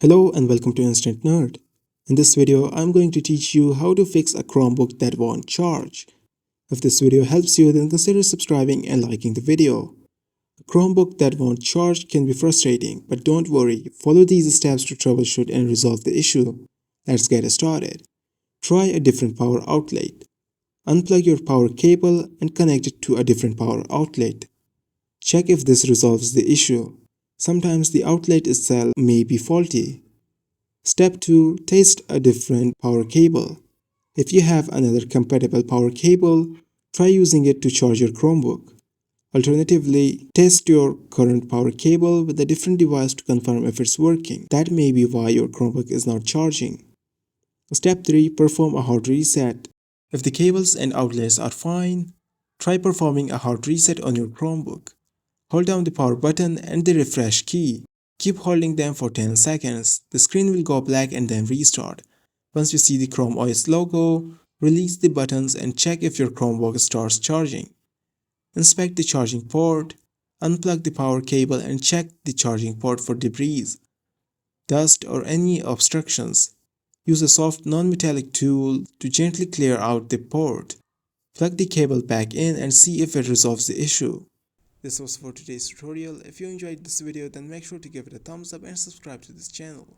Hello and welcome to Instant Nerd. In this video, I'm going to teach you how to fix a Chromebook that won't charge. If this video helps you, then consider subscribing and liking the video. A Chromebook that won't charge can be frustrating, but don't worry, follow these steps to troubleshoot and resolve the issue. Let's get started. Try a different power outlet. Unplug your power cable and connect it to a different power outlet. Check if this resolves the issue. Sometimes the outlet itself may be faulty. Step 2. Test a different power cable. If you have another compatible power cable, try using it to charge your Chromebook. Alternatively, test your current power cable with a different device to confirm if it's working. That may be why your Chromebook is not charging. Step 3. Perform a hard reset. If the cables and outlets are fine, try performing a hard reset on your Chromebook. Hold down the power button and the refresh key. Keep holding them for 10 seconds. The screen will go black and then restart. Once you see the Chrome OS logo, release the buttons and check if your Chromebook starts charging. Inspect the charging port, unplug the power cable and check the charging port for debris, dust or any obstructions. Use a soft non-metallic tool to gently clear out the port. Plug the cable back in and see if it resolves the issue. This was for today's tutorial. If you enjoyed this video, then make sure to give it a thumbs up and subscribe to this channel.